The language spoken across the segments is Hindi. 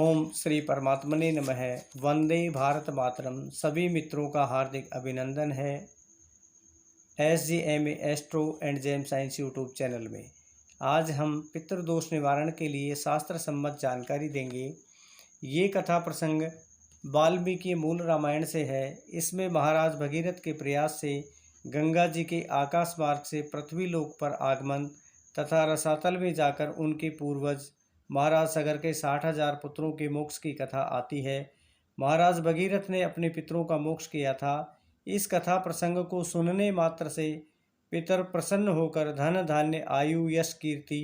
ओम श्री परमात्मने नमः। वंदे भारत मातरम। सभी मित्रों का हार्दिक अभिनंदन है SGMA astro and gem science YouTube channel में। आज हम पितृदोष निवारण के लिए शास्त्र सम्मत जानकारी देंगे। ये कथा प्रसंग वाल्मीकि मूल रामायण से है। इसमें महाराज भगीरथ के प्रयास से गंगा जी के आकाश मार्ग से पृथ्वी लोक पर आगमन तथा रसातल में जाकर उनके पूर्वज महाराज सगर के 60,000 पुत्रों के मोक्ष की कथा आती है। महाराज भगीरथ ने अपने पितरों का मोक्ष किया था। इस कथा प्रसंग को सुनने मात्र से पितर प्रसन्न होकर धन धान्य आयु यश कीर्ति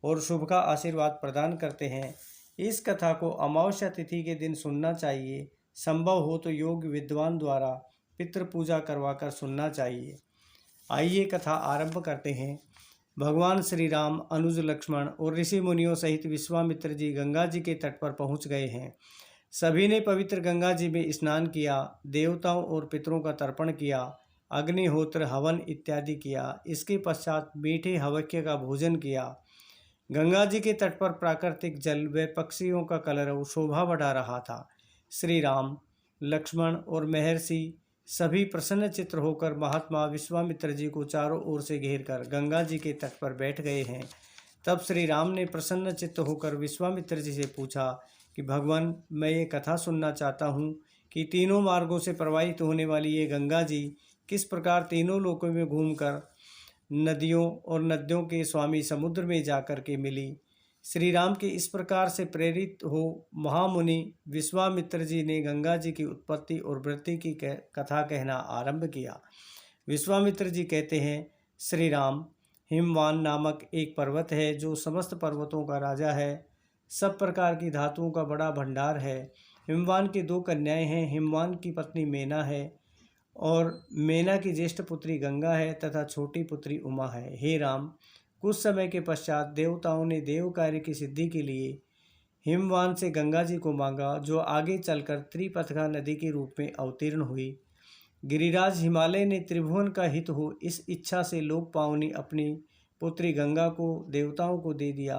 और शुभ का आशीर्वाद प्रदान करते हैं। इस कथा को अमावस्या तिथि के दिन सुनना चाहिए। संभव हो तो योग्य विद्वान द्वारा पितृ पूजा करवाकर सुनना चाहिए। आइए कथा आरंभ करते हैं। भगवान श्री राम अनुज लक्ष्मण और ऋषि मुनियों सहित विश्वामित्र जी गंगा जी के तट पर पहुंच गए हैं। सभी ने पवित्र गंगा जी में स्नान किया, देवताओं और पितरों का तर्पण किया, अग्निहोत्र हवन इत्यादि किया। इसके पश्चात मीठे हवक्य का भोजन किया। गंगा जी के तट पर प्राकृतिक जल व पक्षियों का कलरव शोभा बढ़ा रहा था। श्री राम, लक्ष्मण और महर्षि सभी प्रसन्न चित्र होकर महात्मा विश्वामित्र जी को चारों ओर से घेरकर गंगा जी के तट पर बैठ गए हैं। तब श्री राम ने प्रसन्न चित्त होकर विश्वामित्र जी से पूछा कि भगवान, मैं ये कथा सुनना चाहता हूँ कि तीनों मार्गों से प्रवाहित होने वाली ये गंगा जी किस प्रकार तीनों लोकों में घूमकर नदियों और नदियों के स्वामी समुद्र में जाकर के मिली। श्री राम के इस प्रकार से प्रेरित हो महामुनि विश्वामित्र जी ने गंगा जी की उत्पत्ति और वृद्धि की कथा कहना आरंभ किया। विश्वामित्र जी कहते हैं, श्री राम, हिमवान नामक एक पर्वत है जो समस्त पर्वतों का राजा है। सब प्रकार की धातुओं का बड़ा भंडार है। हिमवान की 2 कन्याएं हैं। हिमवान की पत्नी मेना है और मेना की ज्येष्ठ पुत्री गंगा है तथा छोटी पुत्री उमा है। हे राम, कुछ समय के पश्चात देवताओं ने देव कार्य की सिद्धि के लिए हिमवान से गंगा जी को मांगा, जो आगे चलकर त्रिपथगा नदी के रूप में अवतीर्ण हुई। गिरिराज हिमालय ने त्रिभुवन का हित हो इस इच्छा से लोक पावनी अपनी पुत्री गंगा को देवताओं को दे दिया।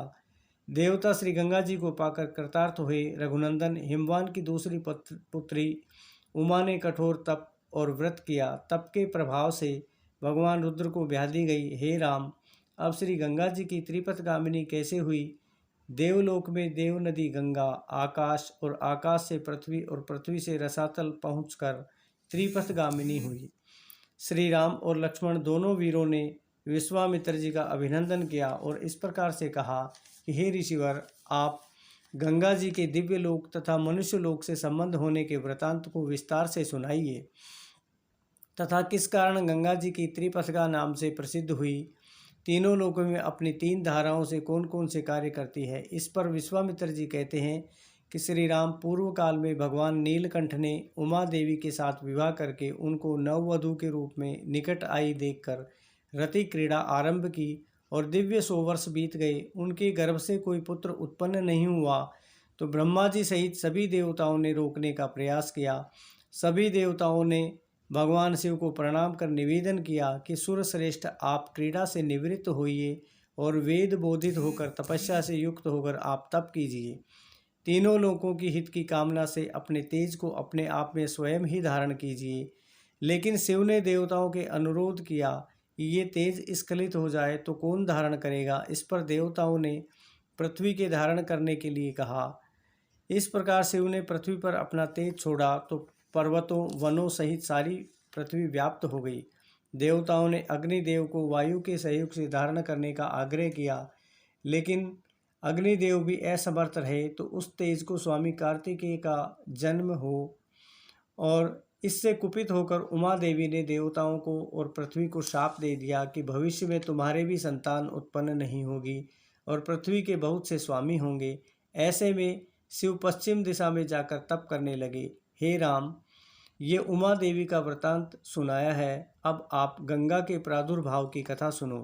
देवता श्री गंगा जी को पाकर कृतार्थ हुए। रघुनंदन हिमवान की दूसरी पुत्री उमा ने कठोर तप और व्रत किया। तप के प्रभाव से भगवान रुद्र को व्याधि गई। हे राम, अब श्री गंगा जी की त्रिपथगामिनी कैसे हुई? देवलोक में देव नदी गंगा, आकाश और आकाश से पृथ्वी और पृथ्वी से रसातल पहुंचकर त्रिपथगामिनी हुई। श्री राम और लक्ष्मण दोनों वीरों ने विश्वामित्र जी का अभिनंदन किया और इस प्रकार से कहा कि हे ऋषिवर, आप गंगा जी के दिव्य लोक तथा मनुष्य लोक से संबंध होने के वृतांत को विस्तार से सुनाइए तथा किस कारण गंगा जी की त्रिपथगा नाम से प्रसिद्ध हुई। तीनों लोकों में अपनी 3 धाराओं से कौन कौन से कार्य करती है। इस पर विश्वामित्र जी कहते हैं कि श्री राम, पूर्व काल में भगवान नीलकंठ ने उमा देवी के साथ विवाह करके उनको नववधू के रूप में निकट आई देखकर रति क्रीड़ा आरंभ की और दिव्य 100 वर्ष बीत गए। उनके गर्भ से कोई पुत्र उत्पन्न नहीं हुआ तो ब्रह्मा जी सहित सभी देवताओं ने रोकने का प्रयास किया। सभी देवताओं ने भगवान शिव को प्रणाम कर निवेदन किया कि सुरश्रेष्ठ, आप क्रीड़ा से निवृत्त होइए और वेद बोधित होकर तपस्या से युक्त होकर आप तप कीजिए। तीनों लोकों की हित की कामना से अपने तेज को अपने आप में स्वयं ही धारण कीजिए। लेकिन शिव ने देवताओं के अनुरोध किया कि ये तेज स्खलित हो जाए तो कौन धारण करेगा। इस पर देवताओं ने पृथ्वी के धारण करने के लिए कहा। इस प्रकार शिव ने पृथ्वी पर अपना तेज छोड़ा तो पर्वतों वनों सहित सारी पृथ्वी व्याप्त हो गई। देवताओं ने अग्निदेव को वायु के सहयोग से धारण करने का आग्रह किया, लेकिन अग्निदेव भी असमर्थ रहे। तो उस तेज को स्वामी कार्तिकेय का जन्म हो और इससे कुपित होकर उमा देवी ने देवताओं को और पृथ्वी को शाप दे दिया कि भविष्य में तुम्हारे भी संतान उत्पन्न नहीं होगी और पृथ्वी के बहुत से स्वामी होंगे। ऐसे में शिव पश्चिम दिशा में जाकर तप करने लगे। हे राम, ये उमा देवी का वृतांत सुनाया है। अब आप गंगा के प्रादुर्भाव की कथा सुनो।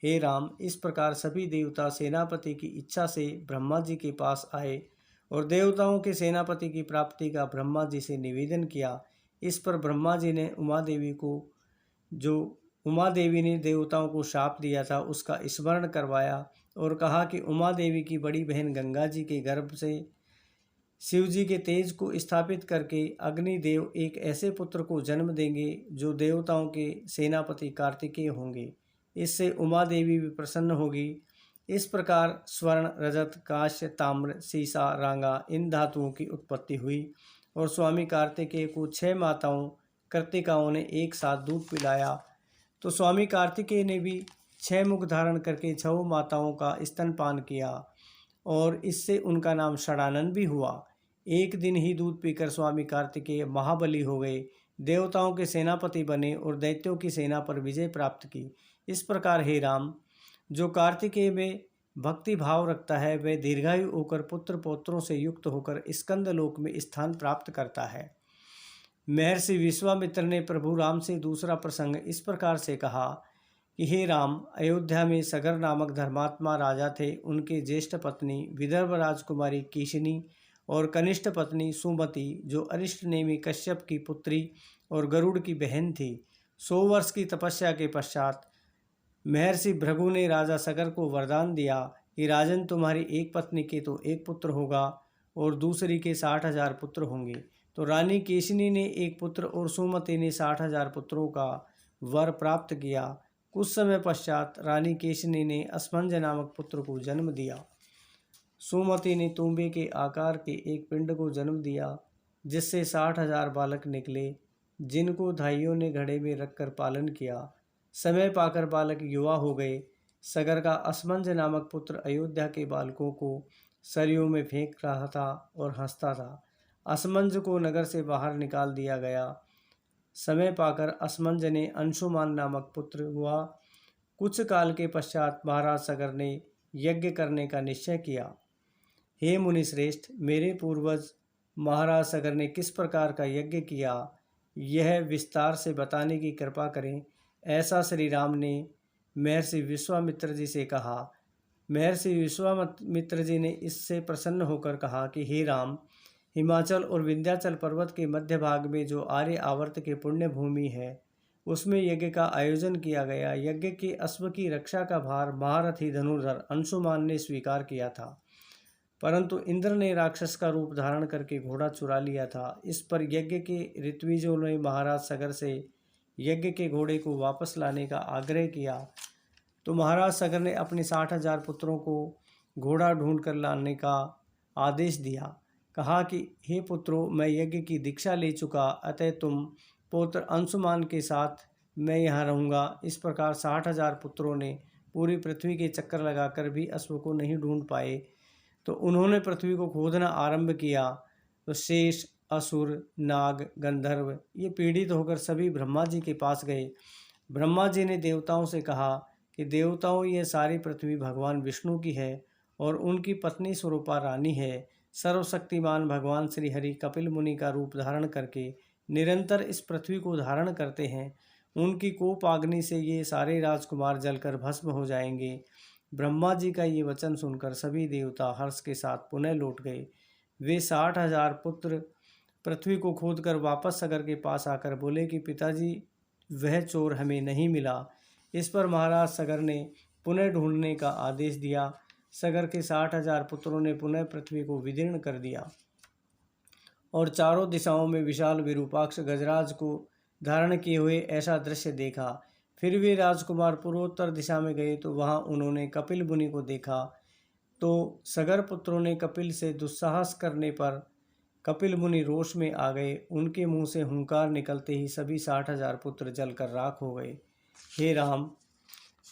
हे राम, इस प्रकार सभी देवता सेनापति की इच्छा से ब्रह्मा जी के पास आए और देवताओं के सेनापति की प्राप्ति का ब्रह्मा जी से निवेदन किया। इस पर ब्रह्मा जी ने उमा देवी ने देवताओं को शाप दिया था उसका स्मरण करवाया और कहा कि उमा देवी की बड़ी बहन गंगा जी के गर्भ से शिव जी के तेज को स्थापित करके अग्निदेव एक ऐसे पुत्र को जन्म देंगे जो देवताओं के सेनापति कार्तिकेय होंगे। इससे उमा देवी भी प्रसन्न होगी। इस प्रकार स्वर्ण, रजत, कांस्य, ताम्र, सीसा, रांगा इन धातुओं की उत्पत्ति हुई और स्वामी कार्तिकेय को 6 माताओं कृतिकाओं ने एक साथ दूध पिलाया। तो स्वामी कार्तिकेय ने भी 6 मुख धारण करके 6 माताओं का स्तनपान किया और इससे उनका नाम षडानन भी हुआ। एक दिन ही दूध पीकर स्वामी कार्तिकेय महाबली हो गए, देवताओं के सेनापति बने और दैत्यों की सेना पर विजय प्राप्त की। इस प्रकार हे राम, जो कार्तिकेय में भक्ति भाव रखता है वह दीर्घायु होकर पुत्र पौत्रों से युक्त होकर स्कंद लोक में स्थान प्राप्त करता है। महर्षि विश्वामित्र ने प्रभु राम से दूसरा प्रसंग इस प्रकार से कहा कि हे राम, अयोध्या में सगर नामक धर्मात्मा राजा थे। उनके ज्येष्ठ पत्नी विदर्भ राजकुमारी कीशिनी और कनिष्ठ पत्नी सुमति, जो अरिष्ट नेमी कश्यप की पुत्री और गरुड़ की बहन थी। 100 वर्ष की तपस्या के पश्चात महर्षि भृगु ने राजा सगर को वरदान दिया कि राजन, तुम्हारी एक पत्नी के तो एक पुत्र होगा और दूसरी के 60,000 पुत्र होंगे। तो रानी केशिनी ने एक पुत्र और सुमति ने 60,000 पुत्रों का वर प्राप्त किया। कुछ समय पश्चात रानी केशिनी ने अस्मंज नामक पुत्र को जन्म दिया। सुमति ने तुम्बे के आकार के एक पिंड को जन्म दिया, जिससे 60,000 बालक निकले, जिनको धाइयों ने घड़े में रखकर पालन किया। समय पाकर बालक युवा हो गए। सगर का अस्मंज नामक पुत्र अयोध्या के बालकों को सरयू में फेंक रहा था और हंसता था। अस्मंज को नगर से बाहर निकाल दिया गया। समय पाकर अस्मंज ने अंशुमान नामक पुत्र हुआ। कुछ काल के पश्चात महाराज सगर ने यज्ञ करने का निश्चय किया। हे मुनिश्रेष्ठ, मेरे पूर्वज महाराज सगर ने किस प्रकार का यज्ञ किया, यह विस्तार से बताने की कृपा करें। ऐसा श्री राम ने महर्षि विश्वामित्र जी से कहा। महर्षि विश्वामित्र जी ने इससे प्रसन्न होकर कहा कि हे राम, हिमाचल और विंध्याचल पर्वत के मध्य भाग में जो आर्य आवर्त के पुण्य भूमि है, उसमें यज्ञ का आयोजन किया गया। यज्ञ के अश्व की रक्षा का भार महारथी धनुर्धर अंशुमान ने स्वीकार किया था, परंतु इंद्र ने राक्षस का रूप धारण करके घोड़ा चुरा लिया था। इस पर यज्ञ के ऋत्विजों ने महाराज सगर से यज्ञ के घोड़े को वापस लाने का आग्रह किया। तो महाराज सगर ने अपने 60,000 पुत्रों को घोड़ा ढूंढ कर लाने का आदेश दिया। कहा कि हे पुत्रों, मैं यज्ञ की दीक्षा ले चुका, अतः तुम पौत्र अंशुमान के साथ मैं यहाँ रहूँगा। इस प्रकार 60,000 पुत्रों ने पूरी पृथ्वी के चक्कर लगाकर भी अश्व को नहीं ढूंढ पाए। तो उन्होंने पृथ्वी को खोदना आरंभ किया। तो शेष, असुर, नाग, गंधर्व ये पीड़ित होकर सभी ब्रह्मा जी के पास गए। ब्रह्मा जी ने देवताओं से कहा कि देवताओं, यह सारी पृथ्वी भगवान विष्णु की है और उनकी पत्नी स्वरूपा रानी है। सर्वशक्तिमान भगवान श्री हरि कपिल मुनि का रूप धारण करके निरंतर इस पृथ्वी को धारण करते हैं। उनकी कोपाग्नि से ये सारे राजकुमार जलकर भस्म हो जाएंगे। ब्रह्मा जी का ये वचन सुनकर सभी देवता हर्ष के साथ पुनः लौट गए। वे 60,000 पुत्र पृथ्वी को खोदकर वापस सगर के पास आकर बोले कि पिताजी, वह चोर हमें नहीं मिला। इस पर महाराज सगर ने पुनः ढूंढने का आदेश दिया। सगर के 60,000 पुत्रों ने पुनः पृथ्वी को विदीर्ण कर दिया और चारों दिशाओं में विशाल विरूपाक्ष गजराज को धारण किए हुए ऐसा दृश्य देखा। फिर वे राजकुमार पूर्वोत्तर दिशा में गए तो वहां उन्होंने कपिल मुनि को देखा। तो सगर पुत्रों ने कपिल से दुस्साहस करने पर कपिल मुनि रोष में आ गए। उनके मुंह से हुंकार निकलते ही सभी 60,000 पुत्र जलकर राख हो गए। हे राम,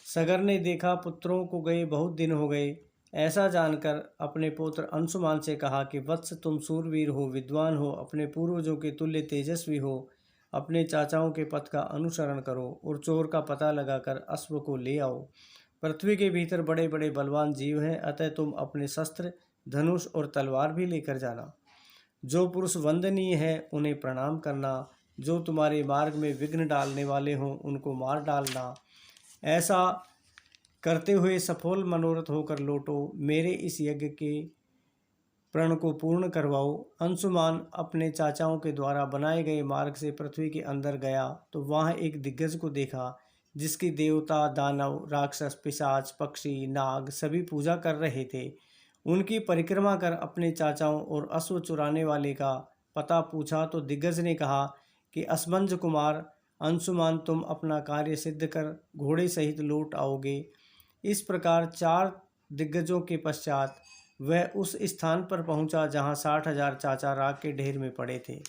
सगर ने देखा पुत्रों को गए बहुत दिन हो गए। ऐसा जानकर अपने पुत्र अंशुमान से कहा कि वत्स, तुम सूरवीर हो, विद्वान हो, अपने पूर्वजों के तुल्य तेजस्वी हो। अपने चाचाओं के पथ का अनुसरण करो और चोर का पता लगाकर अश्व को ले आओ। पृथ्वी के भीतर बड़े बड़े बलवान जीव हैं, अतः तुम अपने शस्त्र, धनुष और तलवार भी लेकर जाना। जो पुरुष वंदनीय है उन्हें प्रणाम करना, जो तुम्हारे मार्ग में विघ्न डालने वाले हों उनको मार डालना। ऐसा करते हुए सफल मनोरथ होकर लौटो। मेरे इस यज्ञ के प्रण को पूर्ण करवाओ। अंशुमान अपने चाचाओं के द्वारा बनाए गए मार्ग से पृथ्वी के अंदर गया तो वहाँ एक दिग्गज को देखा, जिसकी देवता, दानव, राक्षस, पिशाच, पक्षी, नाग सभी पूजा कर रहे थे उनकी परिक्रमा कर अपने चाचाओं और अश्व चुराने वाले का पता पूछा तो दिग्गज ने कहा कि असमंज कुमार अंशुमान, तुम अपना कार्य सिद्ध कर घोड़े सहित लौट आओगे। इस प्रकार 4 दिग्गजों के पश्चात वह उस स्थान पर पहुंचा जहां 60,000 चाचा राख के ढेर में पड़े थे।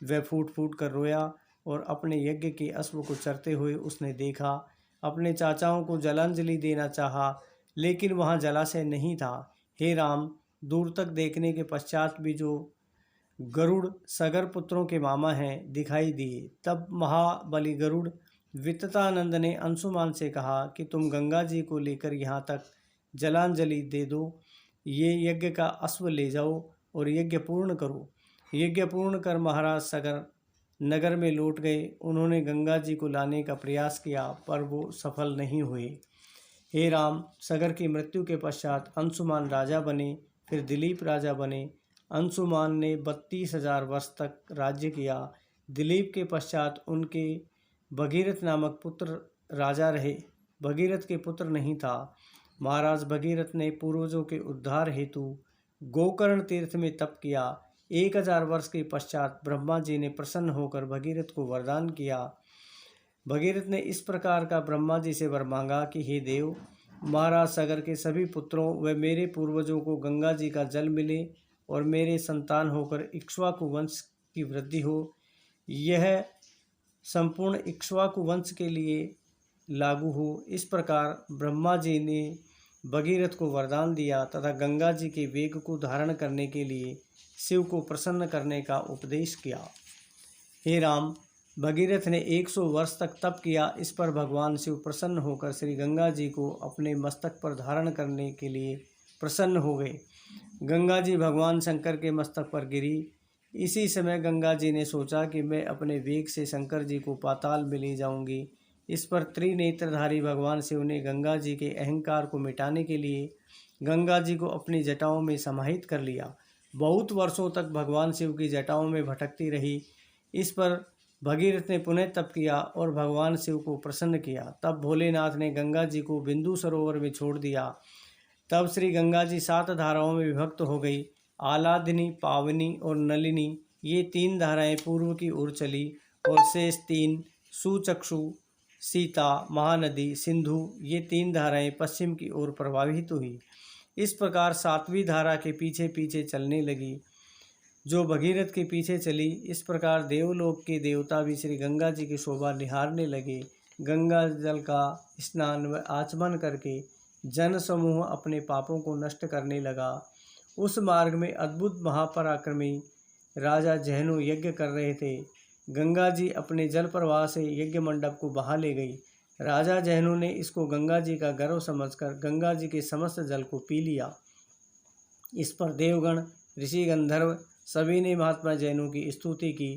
वह फूट फूट कर रोया और अपने यज्ञ के अश्व को चरते हुए उसने देखा। अपने चाचाओं को जलांजलि देना चाहा, लेकिन वहां जलाशय नहीं था। हे राम, दूर तक देखने के पश्चात भी जो गरुड़ सगर पुत्रों के मामा हैं दिखाई दिए। तब महाबली गरुड़ विततानंद ने अंशुमान से कहा कि तुम गंगा जी को लेकर यहाँ तक जलांजलि दे दो, ये यज्ञ का अश्व ले जाओ और यज्ञ पूर्ण करो। यज्ञ पूर्ण कर महाराज सगर नगर में लौट गए। उन्होंने गंगा जी को लाने का प्रयास किया पर वो सफल नहीं हुए। हे राम, सगर की मृत्यु के पश्चात अंशुमान राजा बने, फिर दिलीप राजा बने। अंशुमान ने 32,000 वर्ष तक राज्य किया। दिलीप के पश्चात उनके भगीरथ नामक पुत्र राजा रहे। भगीरथ के पुत्र नहीं था। महाराज भगीरथ ने पूर्वजों के उद्धार हेतु गोकर्ण तीर्थ में तप किया। 1000 वर्ष के पश्चात ब्रह्मा जी ने प्रसन्न होकर भगीरथ को वरदान किया। भगीरथ ने इस प्रकार का ब्रह्मा जी से वर मांगा कि हे देव, महाराज सगर के सभी पुत्रों व मेरे पूर्वजों को गंगा जी का जल मिले और मेरे संतान होकर इक्ष्वाकु वंश की वृद्धि हो। यह संपूर्ण इक्ष्वाकु वंश के लिए लागू हो। इस प्रकार ब्रह्मा जी ने भगीरथ को वरदान दिया तथा गंगा जी के वेग को धारण करने के लिए शिव को प्रसन्न करने का उपदेश किया। हे राम, भगीरथ ने 100 वर्ष तक तप किया। इस पर भगवान शिव प्रसन्न होकर श्री गंगा जी को अपने मस्तक पर धारण करने के लिए प्रसन्न हो गए। गंगा जी भगवान शंकर के मस्तक पर गिरी। इसी समय गंगा जी ने सोचा कि मैं अपने वेग से शंकर जी को पाताल में ले जाऊंगी। इस पर त्रिनेत्रधारी भगवान शिव ने गंगा जी के अहंकार को मिटाने के लिए गंगा जी को अपनी जटाओं में समाहित कर लिया। बहुत वर्षों तक भगवान शिव की जटाओं में भटकती रही। इस पर भगीरथ ने पुनः तप किया और भगवान शिव को प्रसन्न किया। तब भोलेनाथ ने गंगा जी को बिंदु सरोवर में छोड़ दिया। तब श्री गंगा जी 7 धाराओं में विभक्त हो गई। आलादिनी, पावनी और नलिनी, ये 3 धाराएं पूर्व की ओर चली और शेष 3 सुचक्षु, सीता, महानदी, सिंधु, ये 3 धाराएं पश्चिम की ओर प्रवाहित हुई। इस प्रकार 7वीं धारा के पीछे पीछे चलने लगी जो भगीरथ के पीछे चली। इस प्रकार देवलोक के देवता भी श्री गंगा जी की शोभा निहारने लगे। गंगा जल का स्नान व आचमन करके जन समूह अपने पापों को नष्ट करने लगा। उस मार्ग में अद्भुत महापराक्रमी राजा जहनु यज्ञ कर रहे थे। गंगा जी अपने जल प्रवाह से यज्ञ मंडप को बहा ले गई। राजा जहनु ने इसको गंगा जी का गर्व समझकर गंगा जी के समस्त जल को पी लिया। इस पर देवगण, ऋषि, गंधर्व सभी ने महात्मा जैनु की स्तुति की।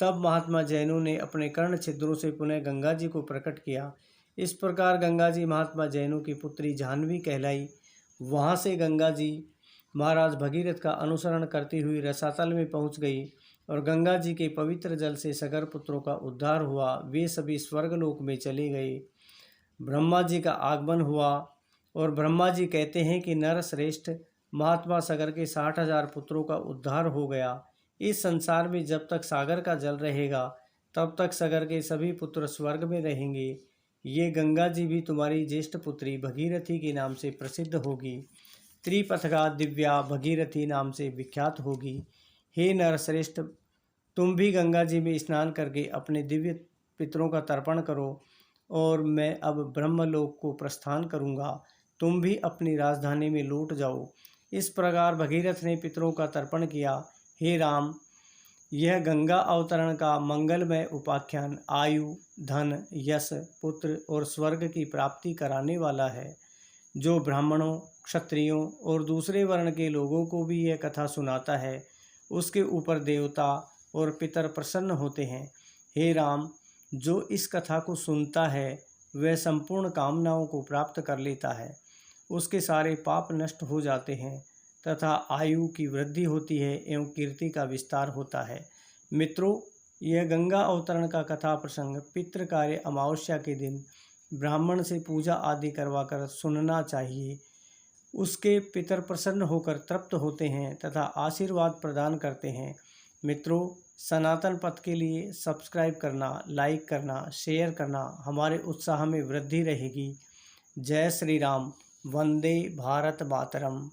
तब महात्मा जैनु ने अपने कर्ण छिद्रों से पुनः गंगा जी को प्रकट किया। इस प्रकार गंगा जी महात्मा जैनु की पुत्री जाह्नवी कहलाई। वहाँ से गंगा जी महाराज भगीरथ का अनुसरण करती हुई रसातल में पहुँच गई और गंगा जी के पवित्र जल से सगर पुत्रों का उद्धार हुआ। वे सभी स्वर्गलोक में चले गए। ब्रह्मा जी का आगमन हुआ और ब्रह्मा जी कहते हैं कि नर श्रेष्ठ महात्मा सगर के 60,000 पुत्रों का उद्धार हो गया। इस संसार में जब तक सागर का जल रहेगा तब तक सगर के सभी पुत्र स्वर्ग में रहेंगे। ये गंगा जी भी तुम्हारी ज्येष्ठ पुत्री भगीरथी के नाम से प्रसिद्ध होगी। त्रिपथगा दिव्या भगीरथी नाम से विख्यात होगी। हे नरश्रेष्ठ, तुम भी गंगा जी में स्नान करके अपने दिव्य पितरों का तर्पण करो और मैं अब ब्रह्मलोक को प्रस्थान करूँगा। तुम भी अपनी राजधानी में लौट जाओ। इस प्रकार भगीरथ ने पितरों का तर्पण किया। हे राम, यह गंगा अवतरण का मंगलमय उपाख्यान आयु, धन, यश, पुत्र और स्वर्ग की प्राप्ति कराने वाला है। जो ब्राह्मणों, क्षत्रियों और दूसरे वर्ण के लोगों को भी यह कथा सुनाता है, उसके ऊपर देवता और पितर प्रसन्न होते हैं। हे राम, जो इस कथा को सुनता है वह संपूर्ण कामनाओं को प्राप्त कर लेता है। उसके सारे पाप नष्ट हो जाते हैं तथा आयु की वृद्धि होती है एवं कीर्ति का विस्तार होता है। मित्रों, यह गंगा अवतरण का कथा प्रसंग पितृ कार्य अमावस्या के दिन ब्राह्मण से पूजा आदि करवाकर सुनना चाहिए। उसके पितर प्रसन्न होकर तृप्त होते हैं तथा आशीर्वाद प्रदान करते हैं। मित्रों, सनातन पथ के लिए सब्सक्राइब करना, लाइक करना, शेयर करना हमारे उत्साह में वृद्धि रहेगी। जय श्री राम। वंदे भारत मातरम।